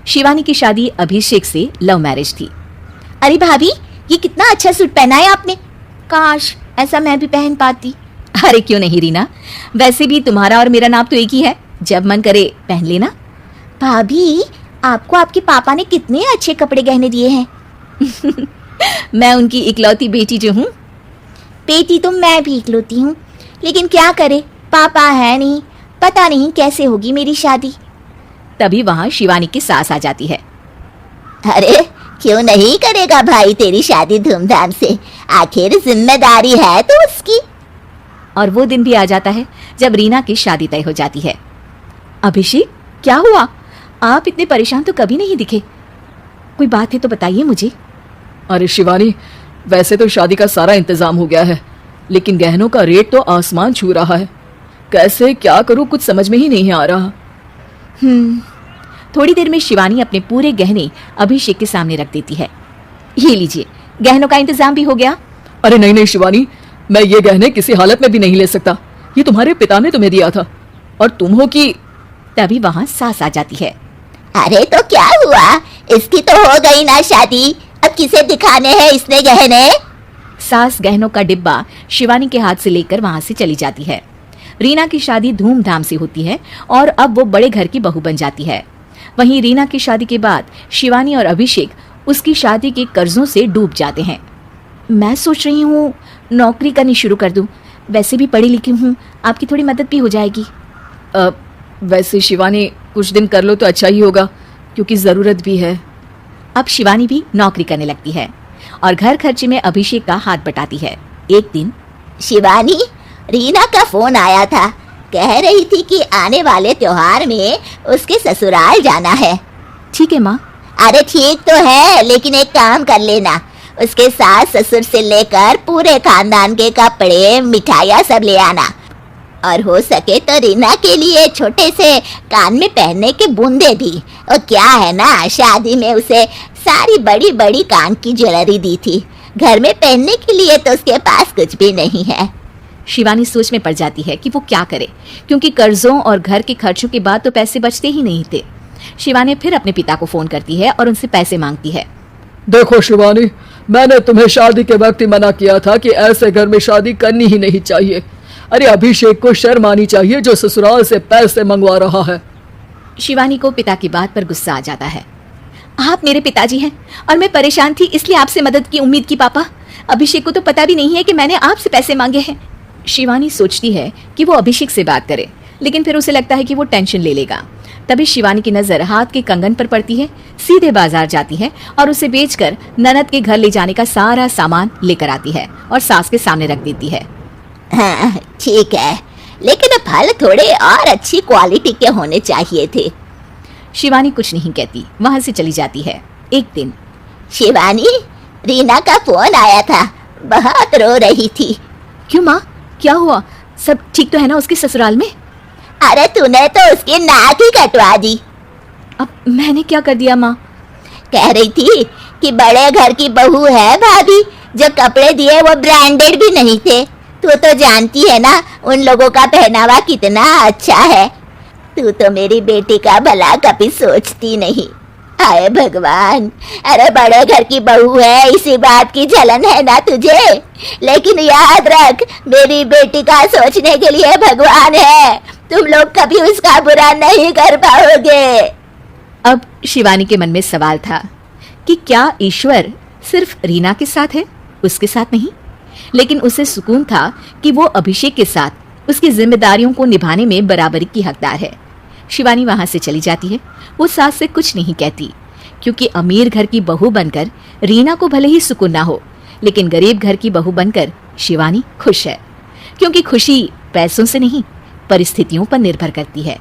शिवानी की शादी अभिषेक से लव मैरिज थी। अरे भाभी, ये कितना अच्छा सूट पहना है आपने, काश ऐसा मैं भी पहन पाती। अरे क्यों नहीं रीना, वैसे भी तुम्हारा और मेरा नाम तो एक ही है, जब मन करे पहन लेना। भाभी, आपको आपके पापा ने कितने अच्छे कपड़े गहने दिए हैं। मैं उनकी इकलौती बेटी जो हूँ। बेटी तो मैं भी इकलौती हूँ, लेकिन क्या करे, पापा है नहीं, पता नहीं कैसे होगी मेरी शादी। तभी वहाँ शिवानी की सास आ जाती है। अरे क्यों नहीं करेगा भाई तेरी शादी धूमधाम से, आखिर जिम्मेदारी है तो उसकी। और वो दिन भी आ जाता है जब रीना की शादी तय हो जाती है। अभिषेक, क्या हुआ? आप इतने परेशान तो कभी नहीं दिखे, कोई बात है तो बताइए मुझे। अरे शिवानी, वैसे तो शादी का सारा इंतजाम हो गया है, लेकिन गहनों का रेट तो आसमान छू रहा है। कैसे क्या करूं, कुछ समझ में ही नहीं आ रहा। थोड़ी देर में शिवानी अपने पूरे गहने अभिषेक के सामने रख देती है। ये लीजिए, गहनों का इंतजाम भी हो गया। अरे नहीं नहीं शिवानी, मैं ये गहने किसी हालत में भी नहीं ले सकता, ये तुम्हारे पिता ने तुम्हें दिया था और तुम हो कि। तभी वहां सास आ जाती है। अरे तो क्या हुआ, इसकी तो हो गई ना शादी, अब किसे दिखाने हैं इसने गहने। सास गहनों का डिब्बा शिवानी के हाथ से लेकर वहां से चली जाती है। रीना की शादी धूमधाम से होती है और अब वो बड़े घर की बहू बन जाती है। वहीं रीना की शादी के बाद शिवानी और अभिषेक उसकी शादी के कर्जों से डूब जाते हैं। मैं सोच रही हूँ नौकरी करनी शुरू कर दूं, वैसे भी पढ़ी लिखी हूँ, आपकी थोड़ी मदद भी हो जाएगी। वैसे शिवानी कुछ दिन कर लो तो अच्छा ही होगा, क्योंकि ज़रूरत भी है। अब शिवानी भी नौकरी करने लगती है और घर खर्चे में अभिषेक का हाथ बटाती है। एक दिन शिवानी, रीना का फोन आया था, कह रही थी कि आने वाले त्योहार में उसके ससुराल जाना है। ठीक है माँ। अरे ठीक तो है, लेकिन एक काम कर लेना, उसके सास ससुर से लेकर पूरे खानदान के कपड़े मिठाइयाँ सब ले आना, और हो सके तो रीना के लिए छोटे से कान में पहनने के बूंदे भी। और क्या है ना, शादी में उसे सारी बड़ी बड़ी कान की ज्वेलरी दी थी, घर में पहनने के लिए तो उसके पास कुछ भी नहीं है। शिवानी सोच में पड़ जाती है कि वो क्या करे, क्योंकि कर्जों और घर के खर्चों के बाद तो पैसे बचते ही नहीं थे। शिवानी फिर अपने पिता को फोन करती है और उनसे पैसे मांगती है। देखो शिवानी, मैंने तुम्हें शादी के वक्त ही मना किया था कि ऐसे घर में शादी करनी ही नहीं चाहिए। अरे अभिषेक को शर्म आनी चाहिए जो ससुराल से पैसे मंगवा रहा है। शिवानी को पिता की बात पर गुस्सा आ जाता है। आप मेरे पिताजी हैं और मैं परेशान थी, इसलिए आपसे मदद की उम्मीद की। पापा, अभिषेक को तो पता भी नहीं है कि मैंने आपसे पैसे मांगे हैं। शिवानी सोचती है कि वो अभिषेक से बात करे, लेकिन फिर उसे लगता है कि वो टेंशन ले लेगा। तभी शिवानी की नजर हाथ के कंगन पर पड़ती है। सीधे बाजार जाती है और उसे बेचकर ननद के घर ले जाने का सारा सामान लेकर आती है और सास के सामने रख देती है। हाँ ठीक है, लेकिन फल थोड़े और अच्छी क्वालिटी के होने चाहिए थे। शिवानी कुछ नहीं कहती, वहां से चली जाती है। एक दिन शिवानी, रीना का फोन आया था, बहुत रो रही थी। क्यों माँ, क्या हुआ? सब ठीक तो है ना उसके ससुराल में? अरे तूने तो उसकी नाक ही कटवा दी। अब मैंने क्या कर दिया माँ? कह रही थी कि बड़े घर की बहू है भाभी, जो कपड़े दिए वो ब्रांडेड भी नहीं थे। तू तो जानती है ना उन लोगों का पहनावा कितना अच्छा है। तू तो मेरी बेटी का भला कभी सोचती नहीं। हाय भगवान, अरे बड़े घर की बहू है, इसी बात की जलन है ना तुझे, लेकिन याद रख मेरी बेटी का सोचने के लिए भगवान है, तुम लोग कभी उसका बुरा नहीं कर पाओगे। अब शिवानी के मन में सवाल था कि क्या ईश्वर सिर्फ रीना के साथ है, उसके साथ नहीं? लेकिन उसे सुकून था कि वो अभिषेक के साथ उसकी जिम्मेदारियों को निभाने में बराबरी की हकदार है। शिवानी वहां से चली जाती है। वो सास से कुछ नहीं कहती, क्योंकि अमीर घर की बहू बनकर रीना को भले ही सुकून ना हो, लेकिन गरीब घर की बहू बनकर शिवानी खुश है, क्योंकि खुशी पैसों से नहीं परिस्थितियों पर निर्भर करती है।